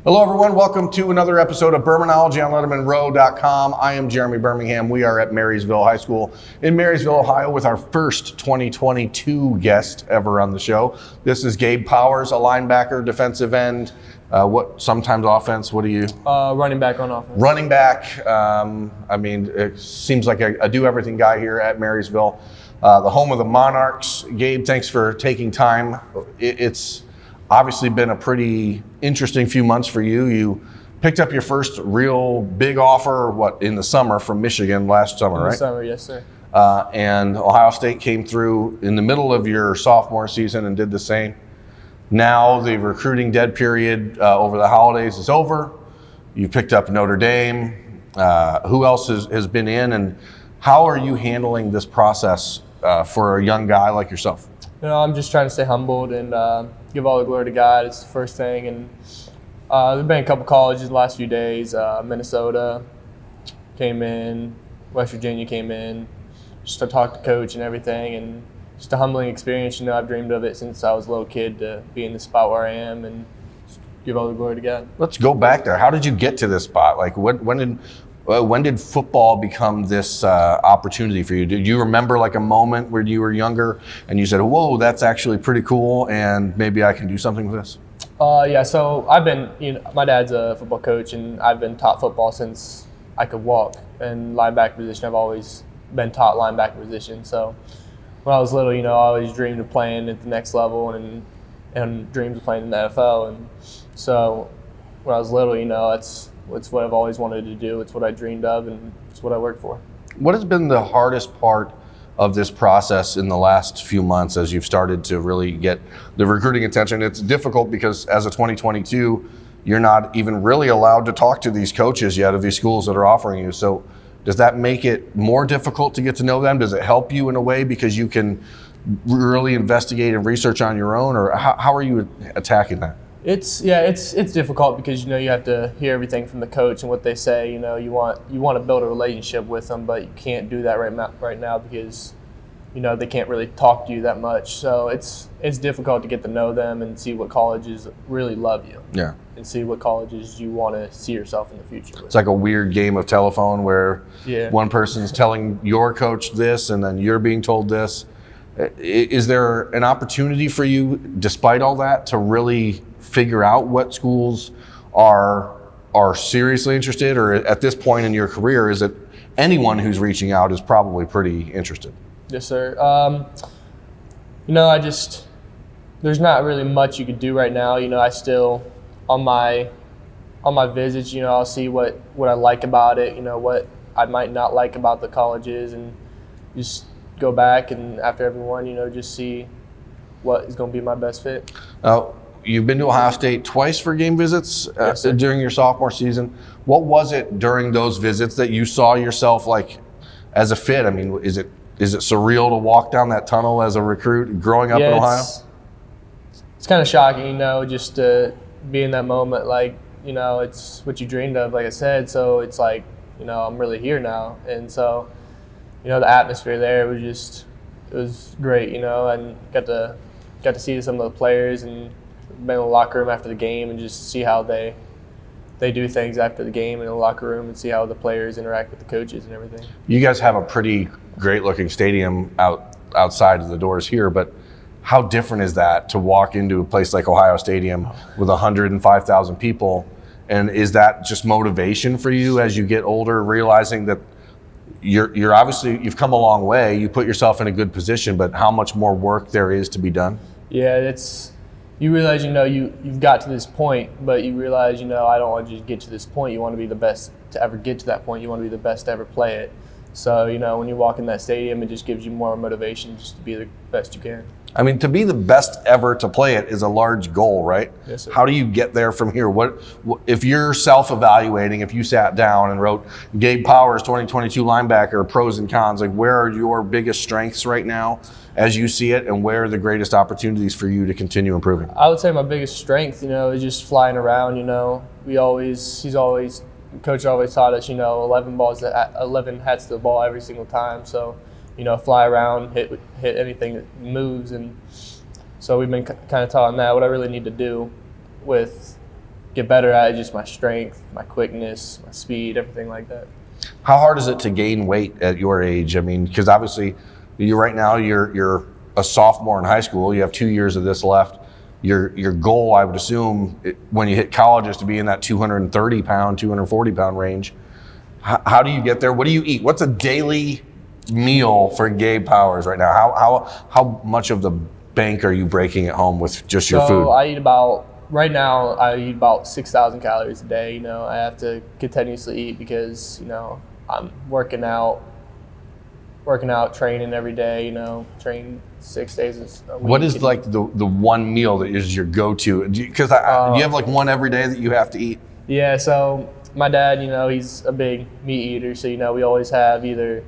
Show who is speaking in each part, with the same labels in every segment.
Speaker 1: Hello, everyone. Welcome to another episode of Birminology on LettermenRow.com. I am Jeremy Birmingham. We are at Marysville High School in Marysville, Ohio, with our first 2022 guest ever on the show. This is Gabe Powers, a linebacker, defensive end. Sometimes offense? What do you?
Speaker 2: Running back on offense.
Speaker 1: Running back. It seems like a do-everything guy here at Marysville, the home of the Monarchs. Gabe, thanks for taking time. It's obviously been a pretty interesting few months for you. You picked up your first real big offer, in the summer from Michigan last summer, right?
Speaker 2: In the summer, yes, sir.
Speaker 1: And Ohio State came through in the middle of your sophomore season and did the same. Now the recruiting dead period over the holidays is over. You picked up Notre Dame. Who else has been in, and how are you handling this process for a young guy like yourself?
Speaker 2: I'm just trying to stay humbled and give all the glory to God. It's the first thing. And there've been a couple colleges the last few days. Minnesota came in, West Virginia came in, just to talk to coach and everything. And just a humbling experience. I've dreamed of it since I was a little kid to be in the spot where I am and just give all the glory to God.
Speaker 1: Let's go back there. How did you get to this spot? Like, when did football become this opportunity for you? Did you remember like a moment where you were younger and you said, whoa, that's actually pretty cool and maybe I can do something with this?
Speaker 2: Yeah, so I've been, my dad's a football coach and I've been taught football since I could walk. And linebacker position, I've always been taught linebacker position. So when I was little, I always dreamed of playing at the next level and dreamed of playing in the NFL. And so when I was little, it's what I've always wanted to do. It's what I dreamed of, and it's what I worked for.
Speaker 1: What has been the hardest part of this process in the last few months as you've started to really get the recruiting attention? It's difficult because as a 2022, you're not even really allowed to talk to these coaches yet of these schools that are offering you. So does that make it more difficult to get to know them? Does it help you in a way because you can really investigate and research on your own, or how are you attacking that?
Speaker 2: It's difficult because you have to hear everything from the coach and what they say. You want to build a relationship with them, but you can't do that right now because they can't really talk to you that much. So it's difficult to get to know them and see what colleges really love you.
Speaker 1: Yeah.
Speaker 2: And see what colleges you want to see yourself in the future with.
Speaker 1: It's like a weird game of telephone where one person's telling your coach this and then you're being told this. Is there an opportunity for you, despite all that, to really figure out what schools are seriously interested, or at this point in your career, is it anyone who's reaching out is probably pretty interested?
Speaker 2: Yes, sir. There's not really much you could do right now. I still on my visits, I'll see what I like about it, what I might not like about the colleges, and just go back and after everyone, just see what is going to be my best fit.
Speaker 1: You've been to Ohio State twice for game visits during your sophomore season. What was it during those visits that you saw yourself like as a fit? I mean, is it surreal to walk down that tunnel as a recruit growing up in Ohio?
Speaker 2: It's kind of shocking, just to be in that moment. Like, it's what you dreamed of, like I said. So it's like, I'm really here now. And so, the atmosphere there was great, and got to see some of the players and been in the locker room after the game and just see how they do things after the game in the locker room and see how the players interact with the coaches and everything. You
Speaker 1: guys have a pretty great looking stadium outside of the doors here, but how different is that to walk into a place like Ohio Stadium with 105,000 people? And is that just motivation for you as you get older, realizing that you're obviously, you've come a long way, you put yourself in a good position, but how much more work there is to be done?
Speaker 2: Yeah, you realize, you've got to this point, but you realize, I don't want to just get to this point. You want to be the best to ever get to that point. You want to be the best to ever play it. So, when you walk in that stadium, it just gives you more motivation just to be the best you can.
Speaker 1: I mean, to be the best ever to play it is a large goal, right?
Speaker 2: Yes, sir.
Speaker 1: How do you get there from here? What if you're self-evaluating, if you sat down and wrote Gabe Powers, 2022 linebacker, pros and cons, like where are your biggest strengths right now as you see it, and where are the greatest opportunities for you to continue improving?
Speaker 2: I would say my biggest strength, is just flying around. Coach always taught us, 11 hats to the ball every single time. So, fly around, hit anything that moves, and so we've been kind of taught on that. What I really need to do with get better at is just my strength, my quickness, my speed, everything like that.
Speaker 1: How hard is it to gain weight at your age? I mean, because obviously you're a sophomore in high school. You have 2 years of this left. Your goal, I would assume, when you hit college is to be in that 230 pound, 240 pound range. How do you get there? What do you eat? What's a daily meal for Gabe Powers right now? How much of the bank are you breaking at home with just your food?
Speaker 2: Right now I eat about 6,000 calories a day. You know, I have to continuously eat because, you know, I'm working out, training every day, you know, train 6 days a week.
Speaker 1: What is like the one meal that is your go-to? Because do you have like one every day that you have to eat?
Speaker 2: Yeah, so my dad, you know, he's a big meat eater. So, you know, we always have either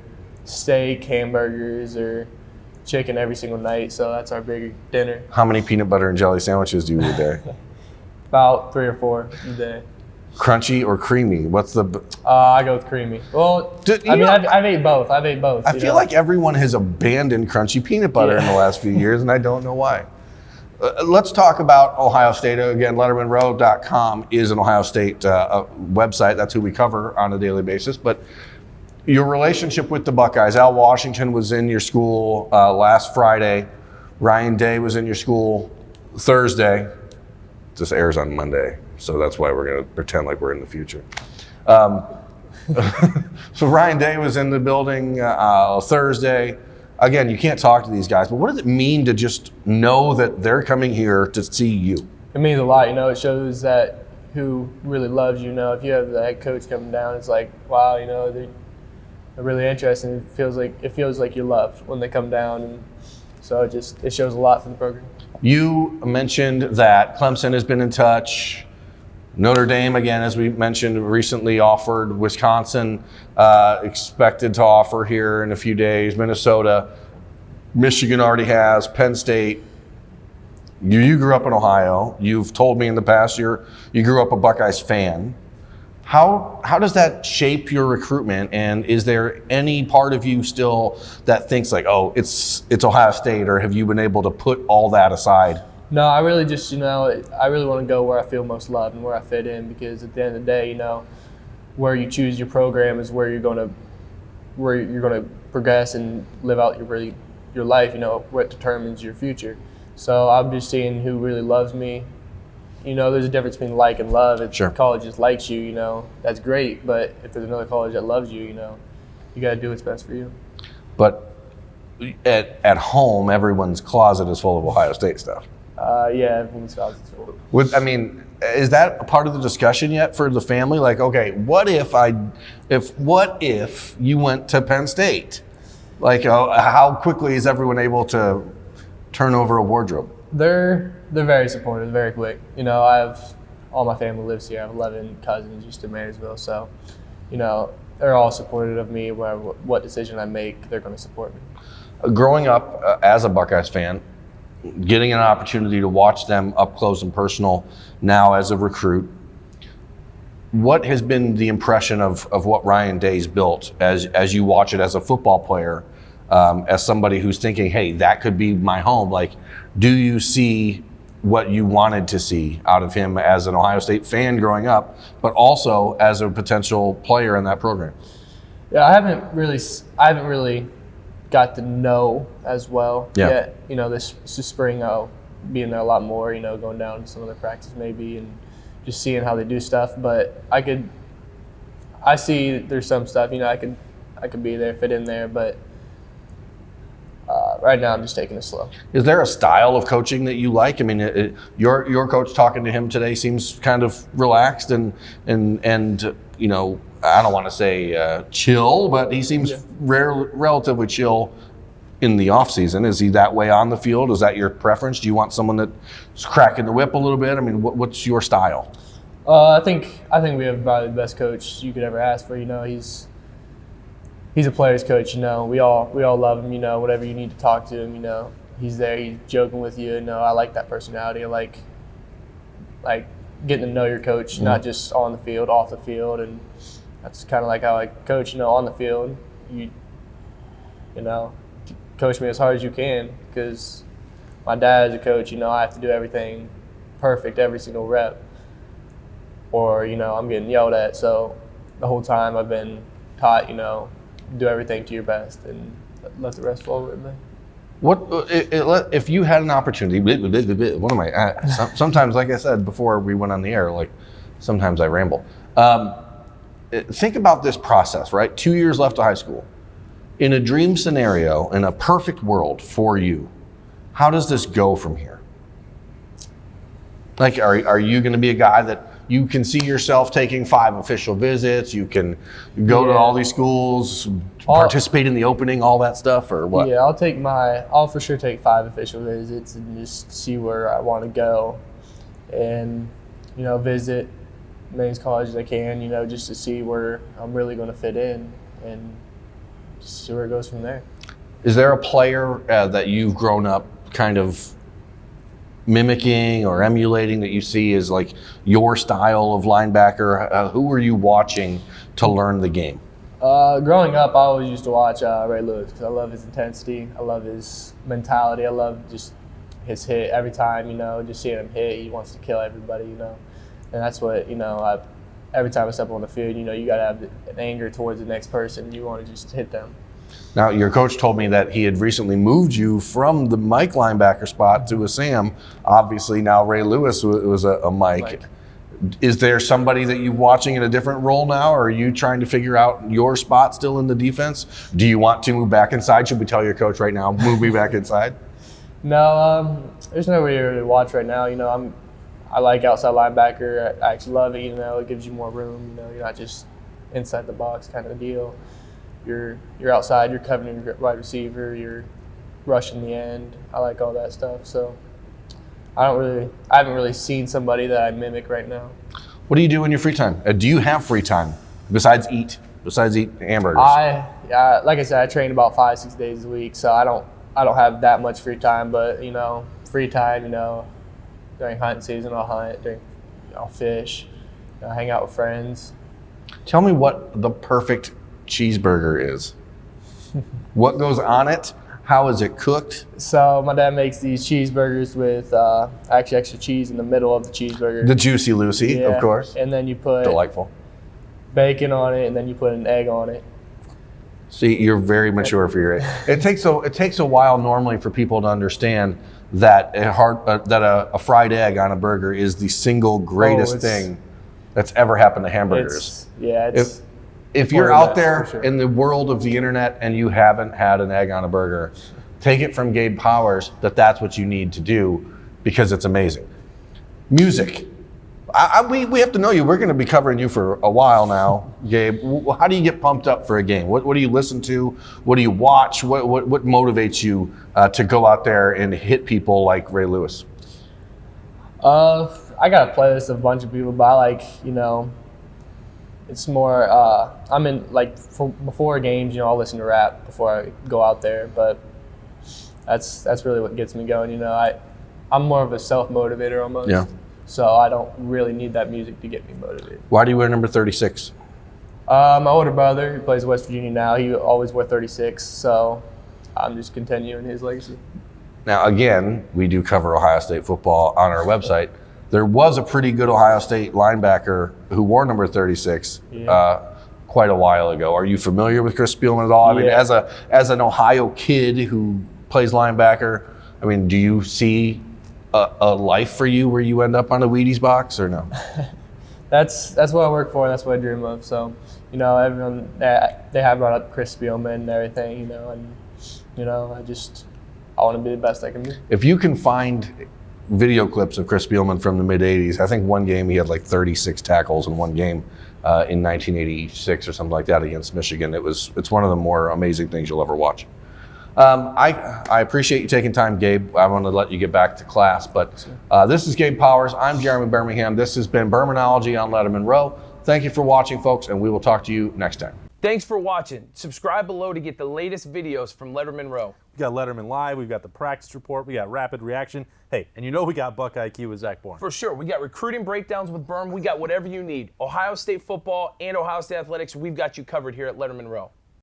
Speaker 2: steak, hamburgers, or chicken every single night. So that's our big dinner.
Speaker 1: How many peanut butter and jelly sandwiches do you eat a day?
Speaker 2: About 3 or 4 a day.
Speaker 1: Crunchy or creamy? What's the?
Speaker 2: I go with creamy. Well, I've ate both. I
Speaker 1: feel like everyone has abandoned crunchy peanut butter in the last few years, and I don't know why. Let's talk about Ohio State. Again, LettermenRow.com is an Ohio State website. That's who we cover on a daily basis. But your relationship with the Buckeyes. Al Washington was in your school last Friday. Ryan Day was in your school Thursday. This airs on Monday, so that's why we're going to pretend like we're in the future. So Ryan Day was in the building Thursday. Again, you can't talk to these guys, but what does it mean to just know that they're coming here to see you?
Speaker 2: It means a lot. You know, it shows that who really loves you. You know, if you have the head coach coming down, it's like, wow, you know, they're really interesting. It feels like you're loved when they come down, and so it shows a lot for the program.
Speaker 1: You mentioned that Clemson has been in touch. Notre Dame, again, as we mentioned, recently offered. Wisconsin expected to offer here in a few days. Minnesota. Michigan already has. Penn State. You grew up in Ohio. You've told me in the past you grew up a Buckeyes fan. How does that shape your recruitment? And is there any part of you still that thinks like, oh, it's Ohio State, or have you been able to put all that aside?
Speaker 2: No, I really just, you know, I really want to go where I feel most loved and where I fit in, because at the end of the day, you know, where you choose your program is where you're going to progress and live out your life. You know, what determines your future. So I'm just seeing who really loves me. You know, there's a difference between like and love. If college just likes you, you know, that's great. But if there's another college that loves you, you know, you got to do what's best for you.
Speaker 1: But at home, everyone's closet is full of Ohio State stuff.
Speaker 2: Yeah, everyone's closet is full.
Speaker 1: Is that a part of the discussion yet for the family? Like, okay, what if you went to Penn State? Like, how quickly is everyone able to turn over a wardrobe?
Speaker 2: They're very supportive, very quick. You know, all my family lives here. I have 11 cousins just in Marysville, so, you know, they're all supportive of me. What decision I make, they're going to support me.
Speaker 1: Growing up as a Buckeyes fan, getting an opportunity to watch them up close and personal now as a recruit, what has been the impression of what Ryan Day's built as you watch it as a football player, as somebody who's thinking, hey, that could be my home? Like, do you see what you wanted to see out of him as an Ohio State fan growing up, but also as a potential player in that program?
Speaker 2: Yeah, I haven't really got to know as well yet. You know, this spring I'll be in there a lot more, you know, going down to some of the practice maybe and just seeing how they do stuff. But I see there's some stuff, you know, I could be there, fit in there, but right now I'm just taking it slow. Is
Speaker 1: there a style of coaching that you like? I mean, your coach talking to him today seems kind of relaxed and you know, I don't want to say chill, but he seems relatively chill in the off season. Is he that way on the field? Is that your preference? Do you want someone that's cracking the whip a little bit? I mean, what's your style?
Speaker 2: I think we have probably the best coach you could ever ask for. You know, he's a player's coach. You know, we all love him. You know, whatever you need to talk to him, you know, he's there. He's joking with you. You know, I like that personality. I like getting to know your coach, not just on the field, off the field, and that's kind of like how I coach. You know, on the field, you know, coach me as hard as you can, because my dad is a coach. You know, I have to do everything perfect every single rep. or, you know, I'm getting yelled at. So the whole time I've been taught, you know, do everything to your best and let the rest flow with me.
Speaker 1: If you had an opportunity, what am I? Sometimes, like I said before we went on the air, like sometimes I ramble. Think about this process, right? 2 years left of high school. In a dream scenario, in a perfect world for you, how does this go from here? Like, are you going to be a guy that you can see yourself taking 5 official visits? You can go to all these schools, participate in the opening, all that stuff, or what?
Speaker 2: Yeah, I'll for sure take 5 official visits and just see where I want to go, and, you know, visit as many colleges as I can, you know, just to see where I'm really going to fit in and just see where it goes from there.
Speaker 1: Is there a player that you've grown up kind of mimicking or emulating that you see as like your style of linebacker? Who were you watching to learn the game?
Speaker 2: Growing up, I always used to watch Ray Lewis because I love his intensity. I love his mentality. I love just his hit every time, you know, just seeing him hit. He wants to kill everybody, you know. And that's what, you know, every time I step on the field, you know, you got to have an anger towards the next person. You want to just hit them.
Speaker 1: Now, your coach told me that he had recently moved you from the Mike linebacker spot to a Sam. Obviously, now Ray Lewis was a Mike. Is there somebody that you're watching in a different role now, or are you trying to figure out your spot still in the defense? Do you want to move back inside? Should we tell your coach right now, move me back inside?
Speaker 2: No, there's nobody to watch right now. You know, I like outside linebacker. I actually love it. You know, it gives you more room. You know, you're not just inside the box kind of deal. You're outside. You're covering your wide receiver. You're rushing the end. I like all that stuff. So I haven't really seen somebody that I mimic right now.
Speaker 1: What do you do in your free time? Do you have free time besides eat hamburgers?
Speaker 2: Like I said, I train about 5-6 days a week, so I don't have that much free time. But, you know, free time, you know, during hunting season, I'll hunt. I'll fish. You know, hang out with friends.
Speaker 1: Tell me what the perfect cheeseburger is. What goes on it? How is it cooked?
Speaker 2: So my dad makes these cheeseburgers with actually extra cheese in the middle of the cheeseburger.
Speaker 1: The Juicy Lucy, of course.
Speaker 2: And then you put
Speaker 1: delightful
Speaker 2: bacon on it, and then you put an egg on it.
Speaker 1: See, you're very mature for your age. It takes a while normally for people to understand that a fried egg on a burger is the single greatest thing that's ever happened to hamburgers. If you're out there in the world of the internet and you haven't had an egg on a burger, take it from Gabe Powers that's what you need to do, because it's amazing. Music. We have to know you. We're going to be covering you for a while now, Gabe. How do you get pumped up for a game? What do you listen to? What do you watch? What motivates you to go out there and hit people like Ray Lewis?
Speaker 2: I got a playlist of a bunch of people, but I like, you know, it's more, I'm in, like, before games, you know, I'll listen to rap before I go out there, but that's really what gets me going, you know. I'm more of a self-motivator almost. Yeah. So I don't really need that music to get me motivated.
Speaker 1: Why do you wear number 36?
Speaker 2: My older brother, who plays West Virginia now, he always wore 36, so I'm just continuing his legacy.
Speaker 1: Now, again, we do cover Ohio State football on our website. There was a pretty good Ohio State linebacker who wore number 36 quite a while ago. Are you familiar with Chris Spielman at all? I mean, as an Ohio kid who plays linebacker, I mean, do you see a life for you where you end up on a Wheaties box, or no?
Speaker 2: That's what I work for. That's what I dream of. So, you know, everyone, they have brought up Chris Spielman and everything, you know, and, you know, I want to be the best I can be.
Speaker 1: If you can find video clips of Chris Spielman from the mid-'80s. I think one game he had like 36 tackles in one game in 1986 or something like that against Michigan. It's one of the more amazing things you'll ever watch. I appreciate you taking time, Gabe. I want to let you get back to class, but this is Gabe Powers. I'm Jeremy Birmingham. This has been Birminology on Lettermen Row. Thank you for watching, folks, and we will talk to you next time.
Speaker 3: Thanks for watching. Subscribe below to get the latest videos from Lettermen Row.
Speaker 4: We got Letterman Live, we've got the practice report, we got rapid reaction. Hey, and you know we got Buckeye IQ with Zach Bourne.
Speaker 3: For sure. We got recruiting breakdowns with Berm. We got whatever you need. Ohio State football and Ohio State athletics, we've got you covered here at Lettermen Row.